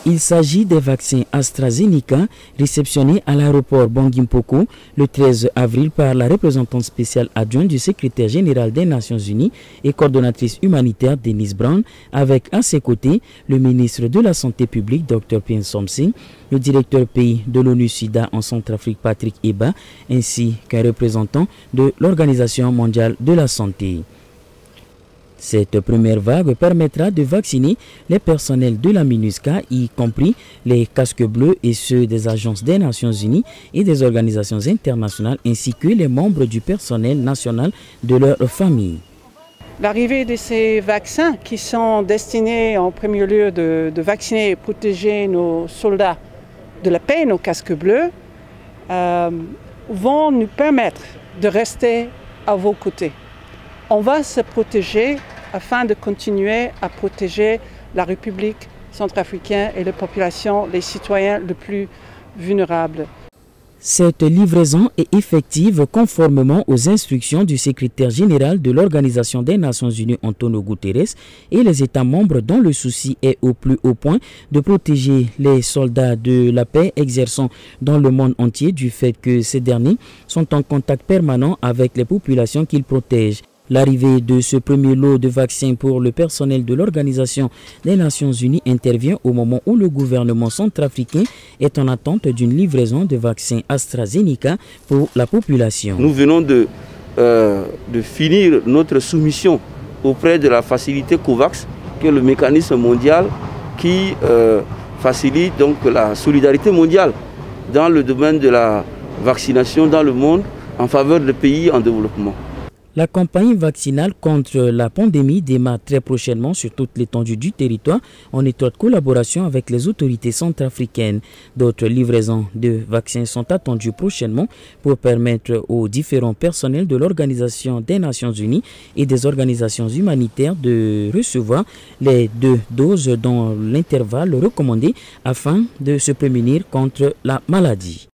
Il s'agit des vaccins AstraZeneca réceptionnés à l'aéroport Bangui Mpoko le 13 avril par la représentante spéciale adjointe du secrétaire général des Nations Unies et coordonnatrice humanitaire Denise Brown, avec à ses côtés le ministre de la Santé publique Dr Pien Somsing, le directeur pays de l'ONU-SIDA en Centrafrique Patrick Eba, ainsi qu'un représentant de l'Organisation mondiale de la santé. Cette première vague permettra de vacciner les personnels de la MINUSCA, y compris les casques bleus et ceux des agences des Nations Unies et des organisations internationales, ainsi que les membres du personnel national de leur famille. L'arrivée de ces vaccins qui sont destinés en premier lieu de vacciner et protéger nos soldats de la paix, nos casques bleus, vont nous permettre de rester à vos côtés. On va se protéger afin de continuer à protéger la République centrafricaine et les populations, les citoyens les plus vulnérables. Cette livraison est effective conformément aux instructions du secrétaire général de l'Organisation des Nations Unies Antonio Guterres et les États membres dont le souci est au plus haut point de protéger les soldats de la paix exerçant dans le monde entier du fait que ces derniers sont en contact permanent avec les populations qu'ils protègent. L'arrivée de ce premier lot de vaccins pour le personnel de l'Organisation des Nations Unies intervient au moment où le gouvernement centrafricain est en attente d'une livraison de vaccins AstraZeneca pour la population. Nous venons de finir notre soumission auprès de la facilité COVAX, qui est le mécanisme mondial qui facilite donc la solidarité mondiale dans le domaine de la vaccination dans le monde en faveur des pays en développement. La campagne vaccinale contre la pandémie démarre très prochainement sur toute l'étendue du territoire en étroite collaboration avec les autorités centrafricaines. D'autres livraisons de vaccins sont attendues prochainement pour permettre aux différents personnels de l'Organisation des Nations Unies et des organisations humanitaires de recevoir les 2 doses dans l'intervalle recommandé afin de se prémunir contre la maladie.